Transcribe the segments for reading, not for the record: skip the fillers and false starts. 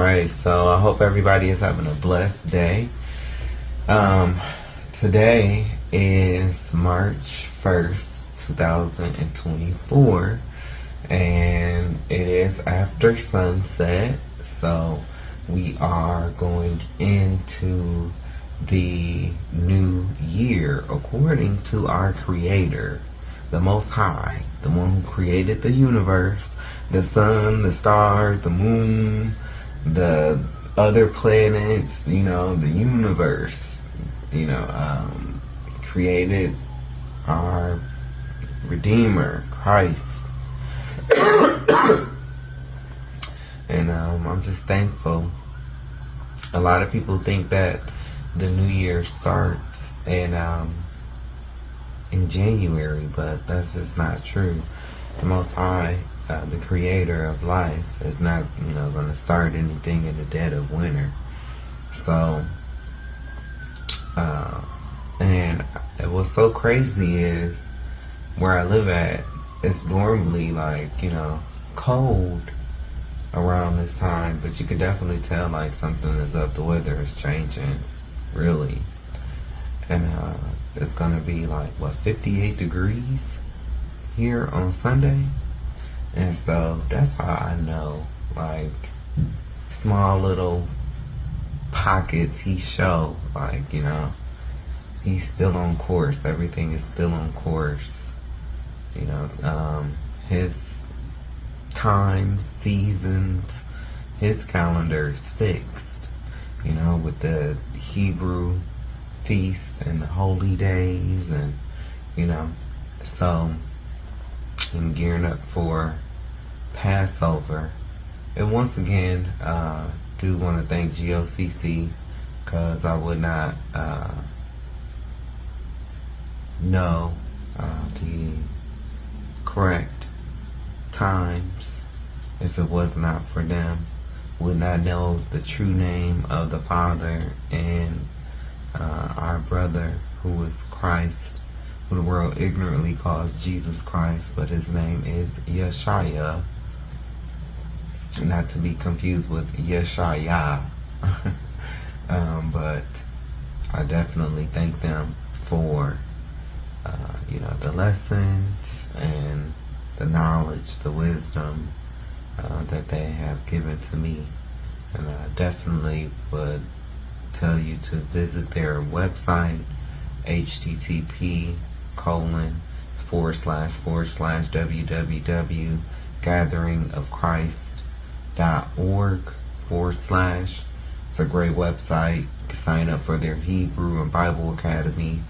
Right, so I hope everybody is having a blessed day. Um, Today is March 1st, 2024, and it is after sunset, so we are going into the new year according to our Creator, the Most High, the one who created the universe, the sun, the stars, the moon, the other planets, the universe, created our Redeemer, Christ. And I'm just thankful. A lot of people think that the new year starts in January, but that's just not true. The Most High, the Creator of life, is not going to start anything in the dead of winter. So, and what's so crazy is where I live at, it's normally like cold around this time, but you can definitely tell like something is up. The weather is changing, really, and it's gonna be like 58 degrees here on Sunday, and so that's how I know, like, small little pockets he show, like, he's still on course. Everything is still on course. His times, seasons, his calendar is fixed, with the Hebrew feast and the holy days, and so I'm gearing up for Passover. And once again, do want to thank GOCC, because I would not know the correct times if it was not for them. Would not know the true name of the Father and our brother, who is Christ, who the world ignorantly calls Jesus Christ, but his name is Yeshaya, not to be confused with Yeshaya. But I definitely thank them for the lessons and the knowledge, the wisdom that they have given to me. And I definitely would tell you to visit their website, http://www.gatheringofchrist.org/. It's a great website. You can sign up for their Hebrew and Bible Academy.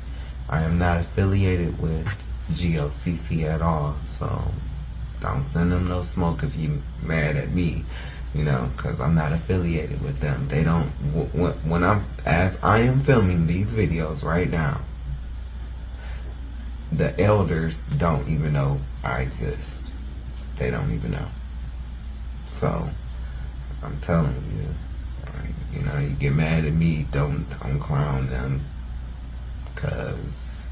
I am not affiliated with GOCC at all, so don't send them no smoke if you mad at me, because I'm not affiliated with them. They don't, as I am filming these videos right now, the elders don't even know I exist. They don't even know. So, I'm telling you, you get mad at me, don't clown them, because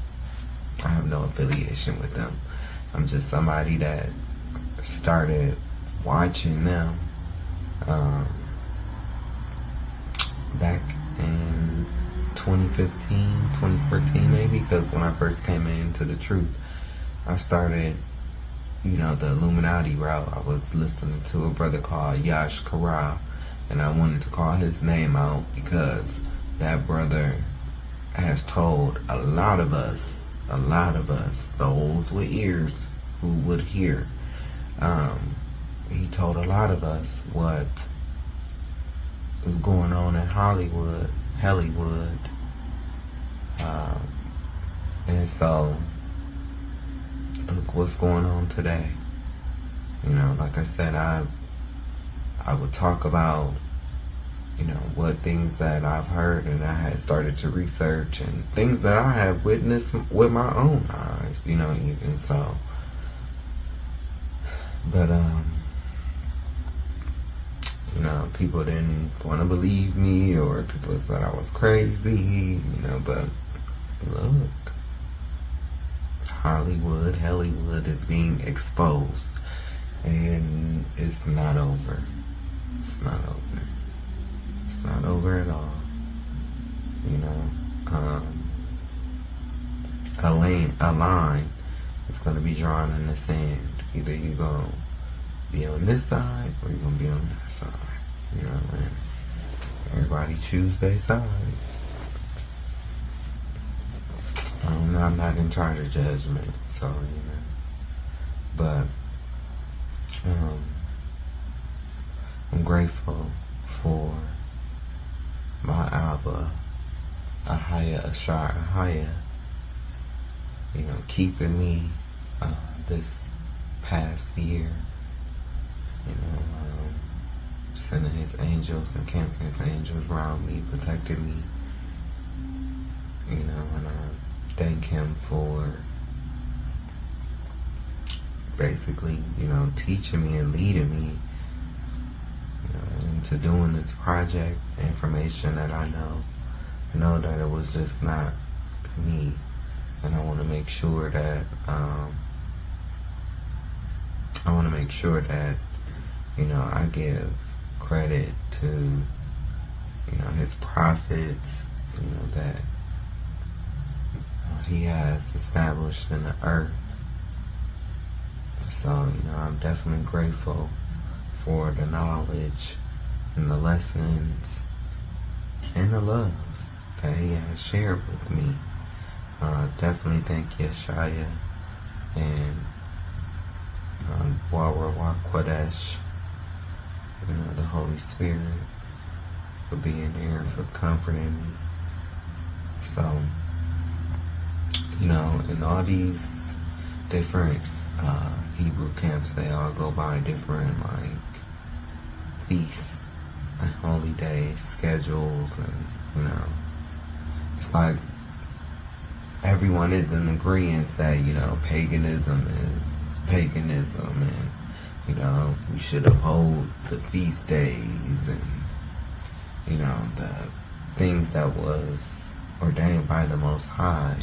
I have no affiliation with them. I'm just somebody that started watching them back in 2015, 2014 maybe, because when I first came into the truth, I started, the Illuminati route. I was listening to a brother called Yash Kara, and I wanted to call his name out because that brother has told a lot of us, those with ears who would hear, he told a lot of us what was going on in Hollywood, and so look what's going on today. Like I said, I would talk about what things that I've heard and I had started to research, and things that I have witnessed with my own eyes, even so. But people didn't want to believe me, or people thought I was crazy, but look, Hollywood is being exposed, and it's not over. It's not over. It's not over at all. You know, a line is going to be drawn in the sand. Either you're going to be on this side or you're going to be on that side. You know, and everybody choose their sides. I'm not in charge of judgment, so, you know. But I'm grateful for my Abba, Ahaya Ashar Ahaya, you know, keeping me this past year, you know, sending his angels and camping his angels around me, protecting me, you know, and I thank him for basically, you know, teaching me and leading me, you know, into doing this project. Information that I know that it was just not me, and I want to make sure that you know, I give credit to, you know, his prophets, you know, that he has established in the earth. So, you know, I'm definitely grateful for the knowledge and the lessons and the love that he has shared with me. Definitely thank Yeshaya and Wawa Quadesh, you know, the Holy Spirit, for being there, for comforting me. So, you know, in all these different Hebrew camps, they all go by different, like, feasts and holy days, schedules, and, you know, it's like everyone is in agreement that, you know, paganism is paganism, and, you know, we should uphold the feast days and, you know, the things that was ordained by the Most High.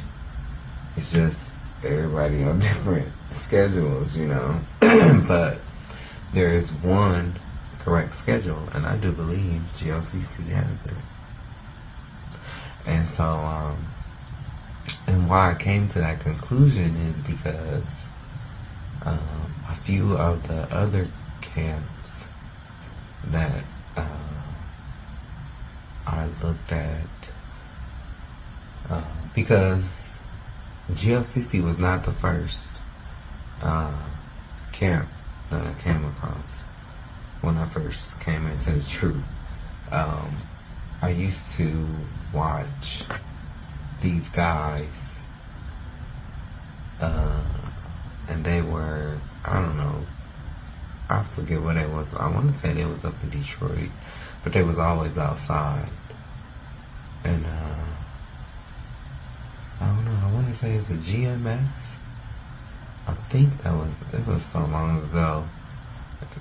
It's just everybody on different schedules, you know. But there is one correct schedule, and I do believe GLCC has it. And so, and why I came to that conclusion is because a few of the other camps that I looked at, because GLCC was not the first camp that I came across when I first came into the truth. I used to watch these guys, and they were, I don't know, I forget what it was. I want to say they was up in Detroit, but they was always outside. And I don't know, I want to say it's a GMS. I think it was so long ago.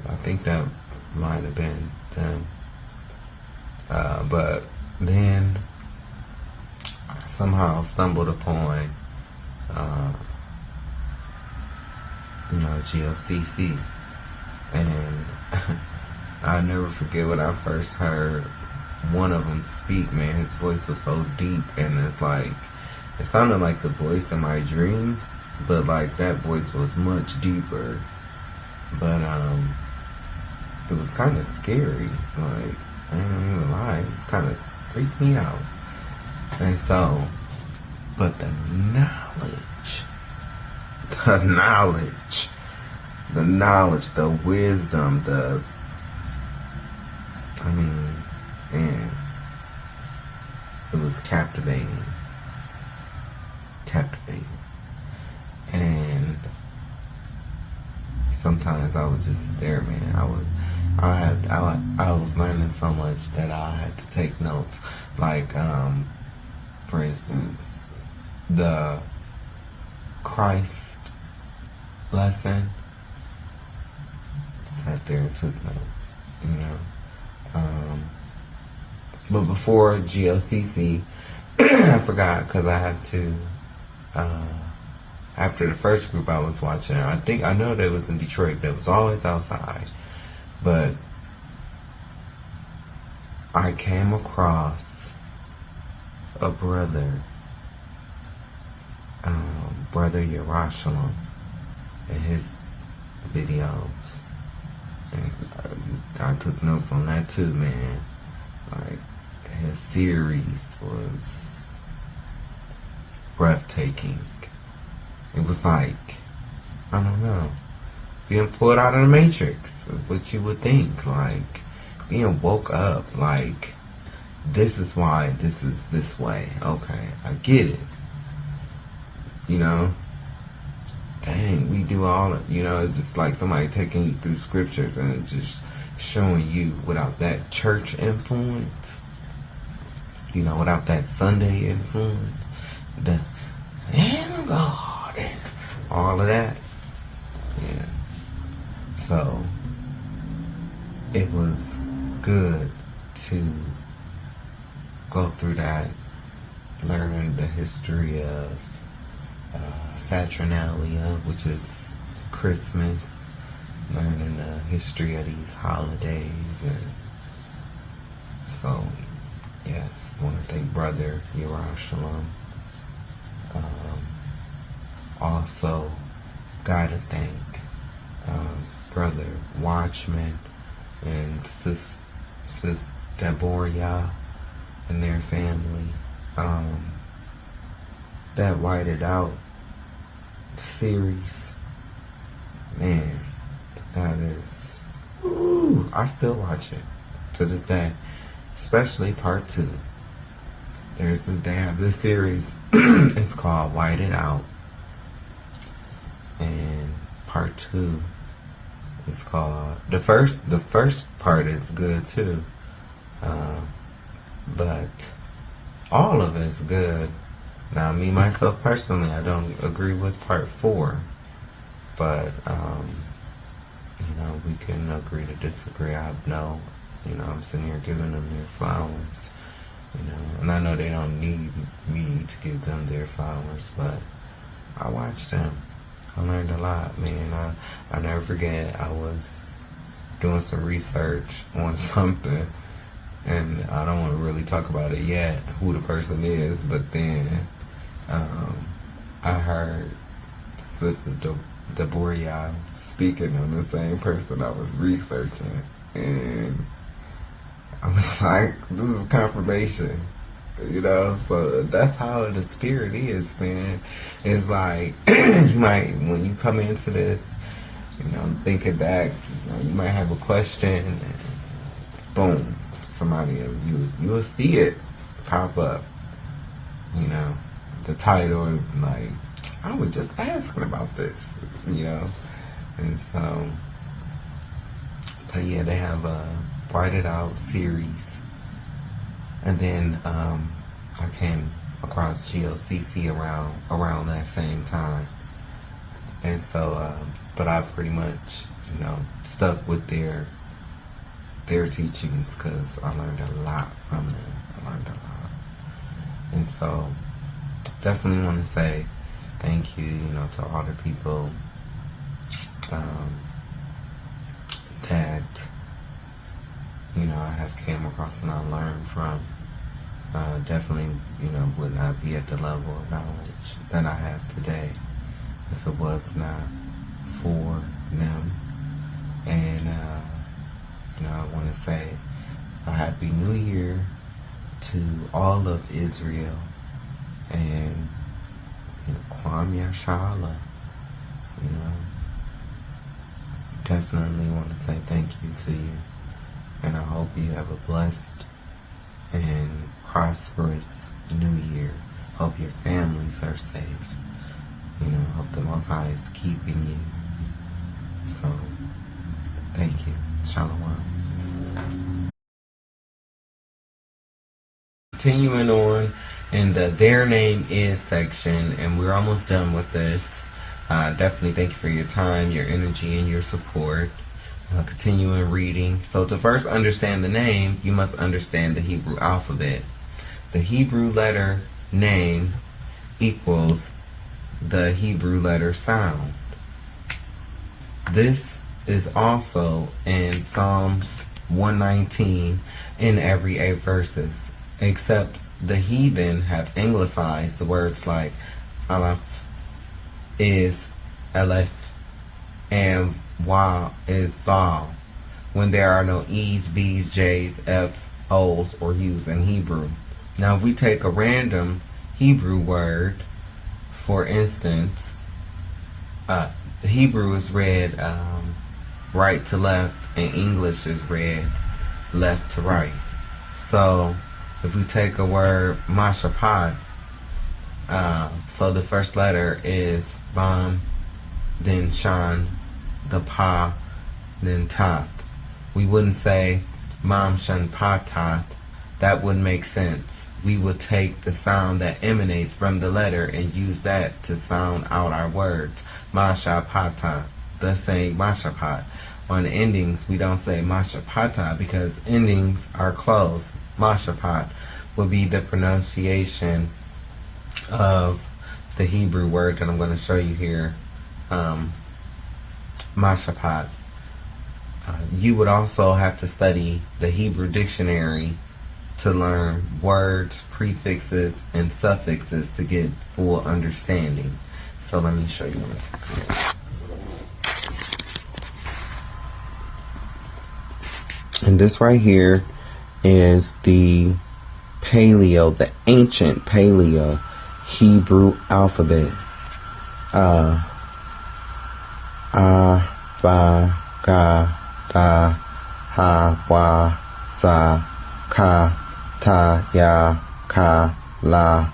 I think that might have been them. But then I somehow stumbled upon, you know, GLCC. And I'll never forget when I first heard one of them speak, man. His voice was so deep, and it's like, it sounded like the voice in my dreams, but like that voice was much deeper. But it was kind of scary. Like, I ain't even lie, it just kind of freaked me out. And so, but the knowledge, the wisdom, man, it was captivating. And sometimes I would just sit there, man. I was learning so much that I had to take notes. Like, for instance, the Christ lesson, sat there and took notes, you know. But before GLCC, I forgot, because I have to, after the first group I was watching, I know they was in Detroit, they was always outside, but I came across a brother, Brother Yerushalayim, in his videos. And I took notes on that too, man. Like, his series was breathtaking. It was like, I don't know, being pulled out of the Matrix, what you would think, like, being woke up, like, this is why this is this way. Okay, I get it. You know? Dang, we do all of, it's just like somebody taking you through scriptures and just showing you without that church influence, without that Sunday influence, the and God and all of that. Yeah. So it was good to go through that, learning the history of Saturnalia, which is Christmas, learning the history of these holidays. And so, yes, I want to thank Brother Yerushalayim. Also, gotta thank Brother Watchman and Sis Deborah and their family. That Whited Out series, man, that is, ooh, I still watch it to this day, especially part 2. They have this series, it's called Whited Out, and part 2 is called, the first part is good too, but all of it's good. Now, me, myself, personally, I don't agree with part 4, but, we can agree to disagree. I know, I'm sitting here giving them their flowers, and I know they don't need me to give them their flowers, but I watched them. I learned a lot, man. I never forget, I was doing some research on something, and I don't want to really talk about it yet, who the person is, but then I heard Sister Deborah speaking on the same person I was researching, and I was like, this is confirmation, so that's how the spirit is, man. It's like, you might, when you come into this, thinking back, you might have a question, and boom, somebody, you'll see it pop up, the title, like, I was just asking about this, and so, but yeah, they have a Whited Out series, and then I came across GOCC around that same time, and so, but I pretty much, stuck with their teachings, because I learned a lot from them. I learned a lot, and so definitely want to say thank you, to all the people that, I have came across and I learned from. Definitely, would not be at the level of knowledge that I have today if it was not for them. And, I want to say a Happy New Year to all of Israel, and Kwam Yashala. Definitely want to say thank you to you, and I hope you have a blessed and prosperous New Year. Hope your families are safe. Hope the Most High is keeping you. So, thank you. Shalom. Continuing on in the Their Name Is section, and we're almost done with this. Definitely thank you for your time, your energy, and your support. Continuing reading. So to first understand the name, you must understand the Hebrew alphabet. The Hebrew letter name equals the Hebrew letter sound. This is also in Psalms 119 in every 8 verses, except the heathen have anglicized the words like Aleph is Aleph and Wa is Val, when there are no E's, B's, J's, F's, O's, or U's in Hebrew. Now, if we take a random Hebrew word, for instance, Hebrew is read right to left, and English is read left to right. So, if we take a word, Mashapad, so the first letter is Bam, then Shan, the Pa, then Tat. We wouldn't say Mam Shan Pa Tat. That wouldn't make sense. We would take the sound that emanates from the letter and use that to sound out our words. Masha Pata, thus saying Mashapat. On endings, we don't say Mashapata because endings are closed. Mashapat would be the pronunciation of the Hebrew word that I'm going to show you here. Mashapat. You would also have to study the Hebrew dictionary to learn words, prefixes, and suffixes to get full understanding. So let me show you one. And this right here is the the ancient Paleo Hebrew alphabet. A, Ba, Ga, Da, Ha, Wa, Sa, Ka, Ta, Ya, Ka, La.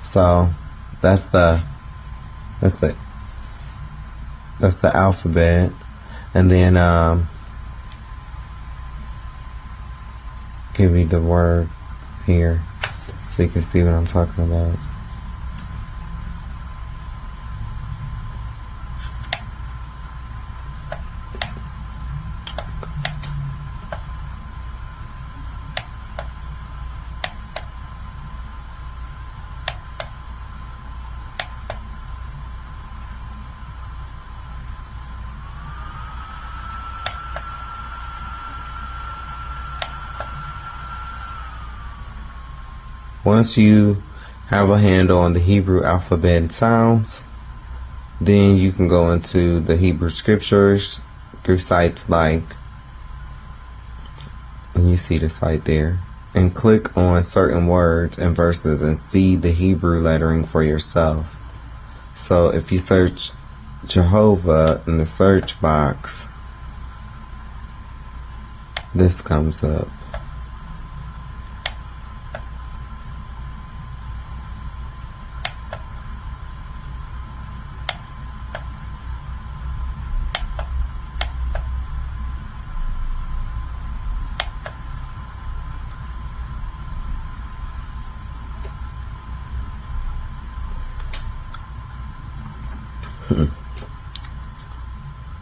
So that's the alphabet, and then give you the word here so you can see what I'm talking about. Once you have a handle on the Hebrew alphabet and sounds, then you can go into the Hebrew scriptures through sites like, and you see the site there, and click on certain words and verses and see the Hebrew lettering for yourself. So if you search Jehovah in the search box, this comes up.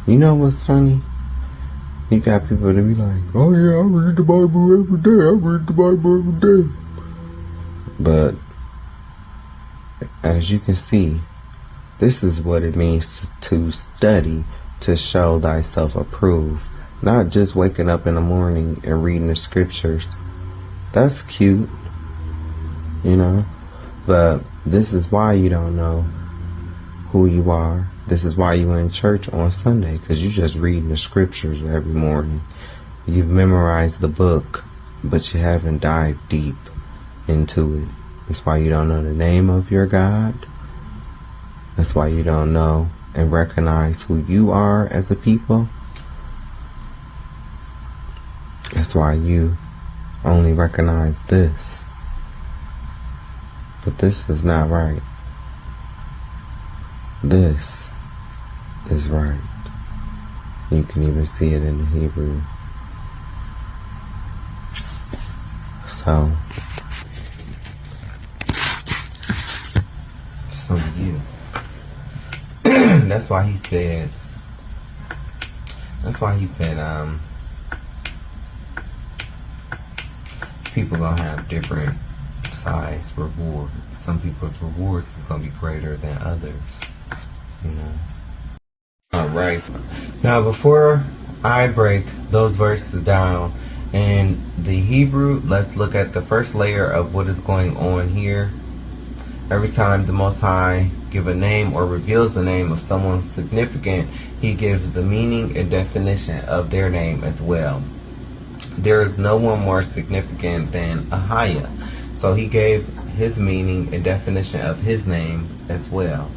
You know what's funny? You got people to be like, oh yeah, I read the Bible every day. I read the Bible every day. But as you can see, this is what it means to study, to show thyself approved. Not just waking up in the morning and reading the scriptures. That's cute, you know. But this is why you don't know who you are. This is why you in church on Sunday, because you just reading the scriptures every morning. You've memorized the book, but you haven't dived deep into it. That's why you don't know the name of your God. That's why you don't know and recognize who you are as a people. That's why you only recognize this. But this is not right. This is right. You can even see it in the Hebrew. So you. That's why he said, people gonna have different size rewards. Some people's rewards is gonna be greater than others. You know. Alright. Now before I break those verses down in the Hebrew. Let's look at the first layer of what is going on here. Every time the Most High give a name or reveals the name of someone significant, he gives the meaning and definition of their name as well. There is no one more significant than Ahia, so he gave his meaning and definition of his name as well.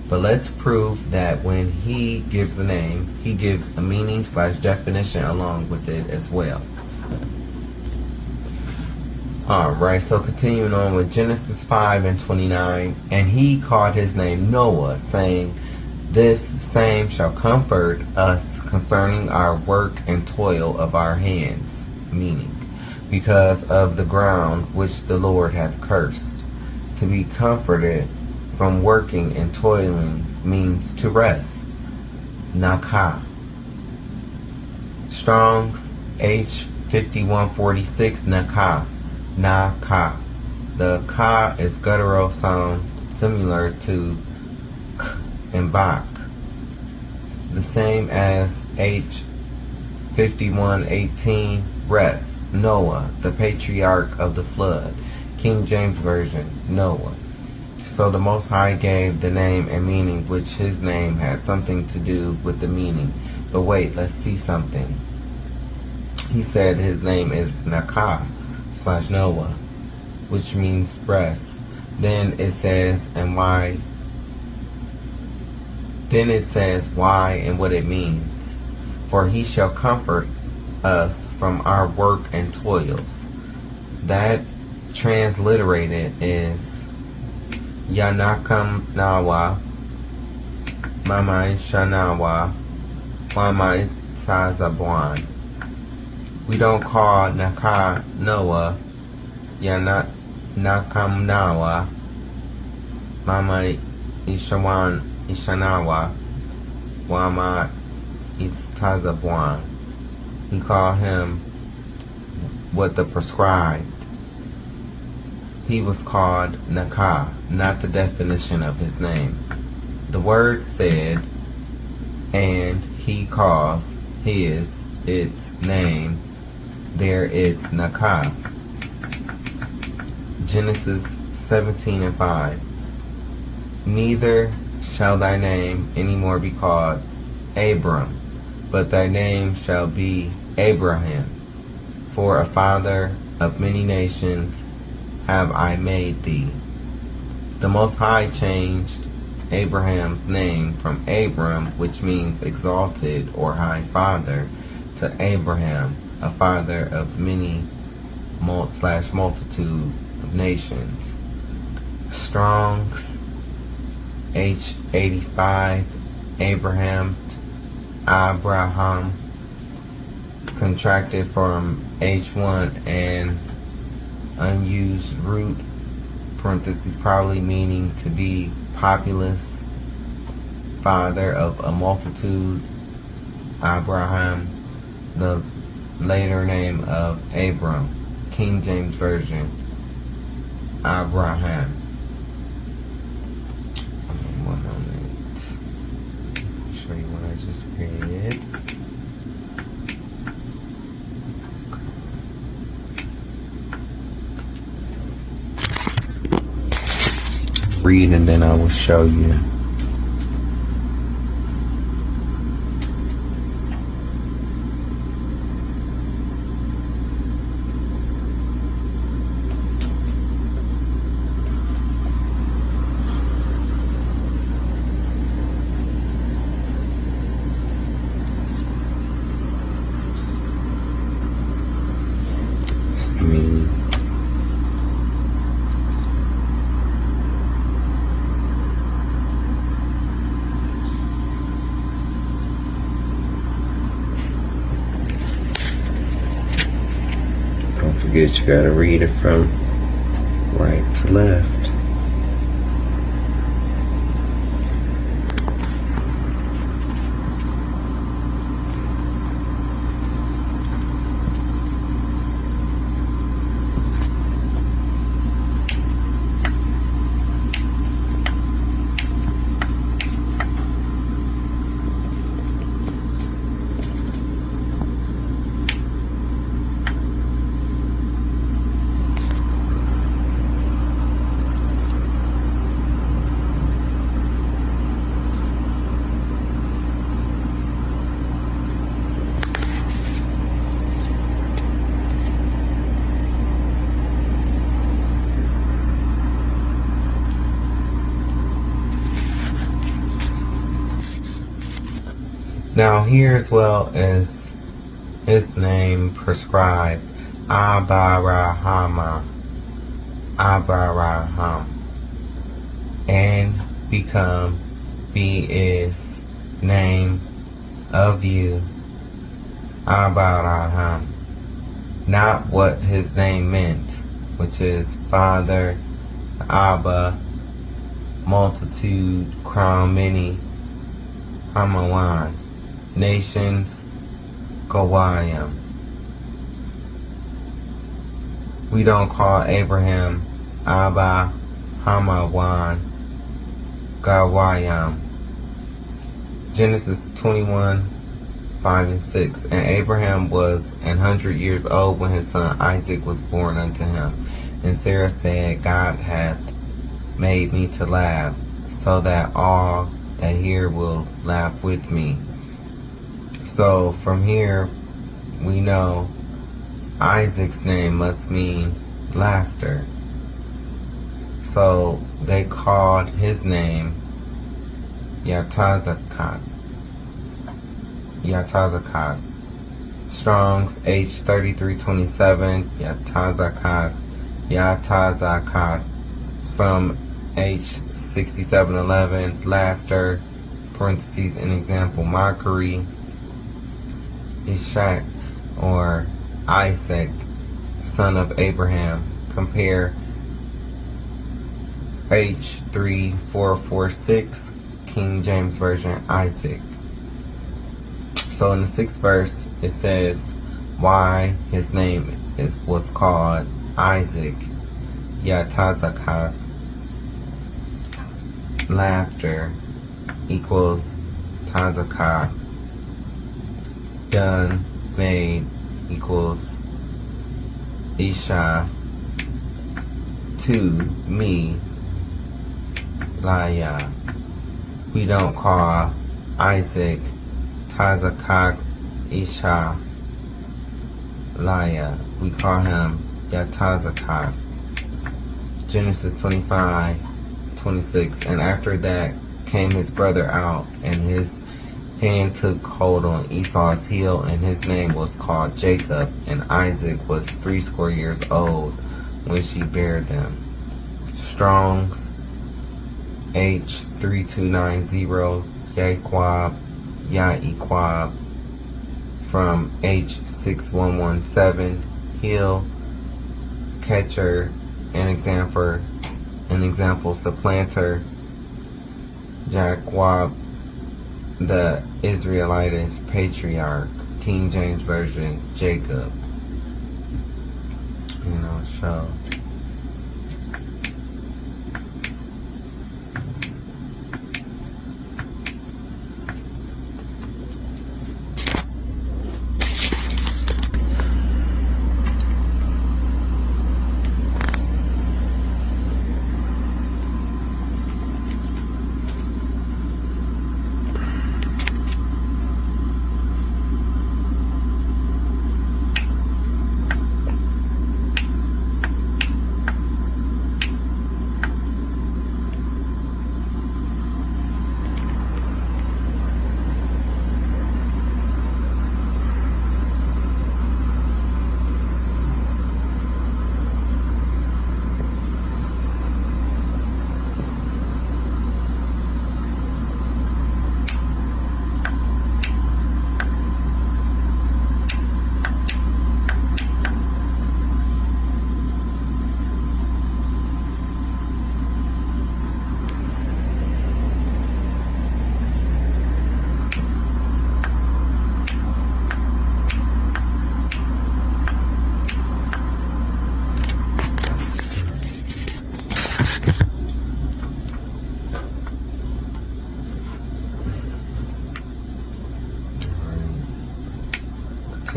But let's prove that when he gives a name, he gives a meaning / definition along with it as well. Alright, so continuing on with Genesis 5:29, and he called his name Noah, saying, this same shall comfort us concerning our work and toil of our hands, meaning, because of the ground which the Lord hath cursed. To be comforted from working and toiling means to rest. Nakah. Strong's H5146, Nakah. Nakah. The ka is guttural sound similar to k and bak. The same as H5118, rest. Noah, the patriarch of the flood. King James Version, Noah. So the Most High gave the name and meaning, which his name has something to do with the meaning. But wait, let's see something. He said his name is Nakah / Noah, which means rest. Then it says why and what it means. For he shall comfort us from our work and toils. That transliterated is Yanakam Nawa, Mamai Shanawa, Mamai Tazabwan. We don't call Nakah Noah, Yanakam Nawa, Mamai Ishanawa, Wama Tazabwan. We call him what the prescribed. He was called Nakah, not the definition of his name. The word said, and he calls its name. There it's Nakah. Genesis 17:5. Neither shall thy name any more be called Abram, but thy name shall be Abraham. For a father of many nations have I made thee. The Most High changed Abraham's name from Abram, which means exalted or high father, to Abraham, a father of many multitude of nations. Strong's H85, Abraham, contracted from H1 and unused root, parentheses, probably meaning to be populous, father of a multitude. Abraham, the later name of Abram. King James Version, Abraham. 1 moment. I'll show you what I just read. Read and then I will show you. Don't forget you gotta read it from right to left. Now here as well as his name prescribed, Abarahama, Abaraham, and become be is name of you, Abaraham, not what his name meant, which is Father, Abba, multitude, crown, many, Hamawan, nations, Gawayam. We don't call Abraham Abba, Hamawan, Gawayam. Genesis 21, 5 and 6. And Abraham was 100 years old when his son Isaac was born unto him. And Sarah said, God hath made me to laugh, so that all that hear will laugh with me. So from here, we know Isaac's name must mean laughter. So they called his name Yatazakak. Yatazakak. Strong's H3327. Yatazakak. Yatazakak. From H6711. Laughter. Parentheses, an example, mockery. Ishak or Isaac, son of Abraham. Compare H3446, King James Version, Isaac. So in the 6th verse, it says why his name was called Isaac. Yatazakak, laughter, equals Tazakak, done, made, equals Isha, to me, Laya. We don't call Isaac Tazakak Isha Laya. We call him Yatazakak. Genesis 25:26. And after that came his brother out, and his hand took hold on Esau's heel, and his name was called Jacob, and Isaac was 80 years old when she bare them. Strong's H3290, Yaquab, Yaquab, from H6117, heel, catcher, an example, supplanter, Jaquab, the Israelitish patriarch, King James Version, Jacob. So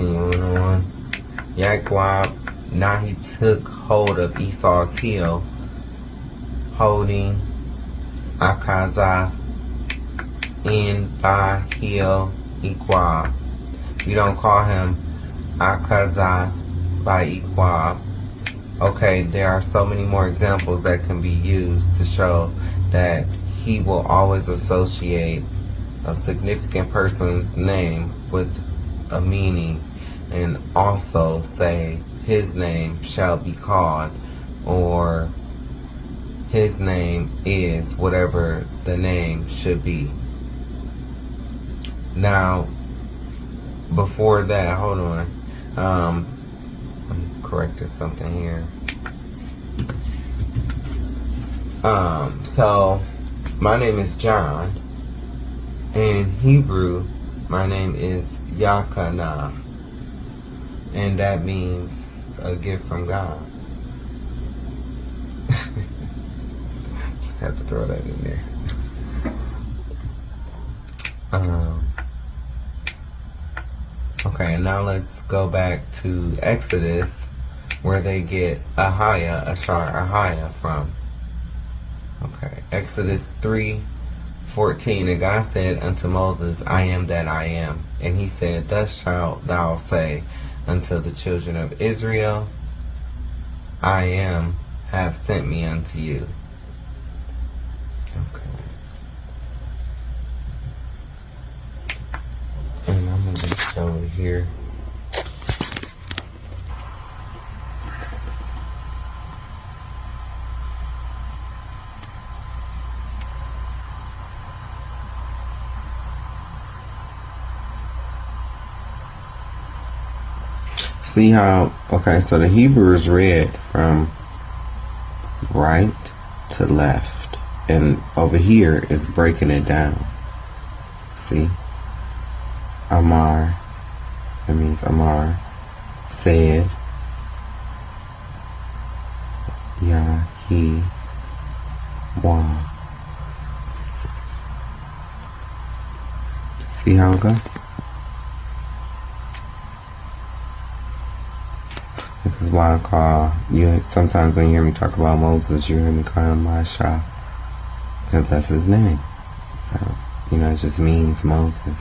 continuing on. Yaquab, now he took hold of Esau's heel, holding Akazah in by heel Equab. We don't call him Akazah by Equab. Okay, there are so many more examples that can be used to show that he will always associate a significant person's name with a meaning, and also say his name shall be called, or his name is whatever the name should be. Now, before that, hold on. I'm correcting something here. So my name is John. In Hebrew, my name is Yakana, and that means a gift from God. Just have to throw that in there. Okay, now let's go back to Exodus, where they get Ahia, Ashar, Ahia from. Okay, Exodus 3:14, and God said unto Moses, I am that I am. And he said, thus shalt thou say unto the children of Israel, I am, have sent me unto you. Okay. And I'm going to just over here. See how, okay, so the Hebrew is read from right to left. And over here is breaking it down. See? Amar, that means Amar, said, Yah, he, Wah. See how it goes? This is why I call you. Sometimes when you hear me talk about Moses, you hear me call him Masha, because that's his name. You know, it just means Moses.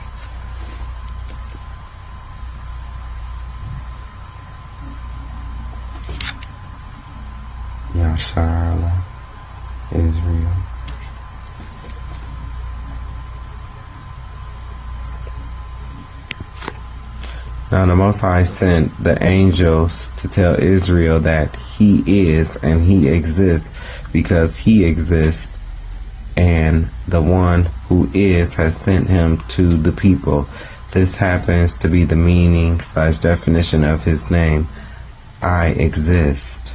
Yasharla, Israel. Now the Most High sent the angels to tell Israel that he is and he exists because he exists, and the one who is has sent him to the people. This happens to be the meaning / definition of his name, I exist.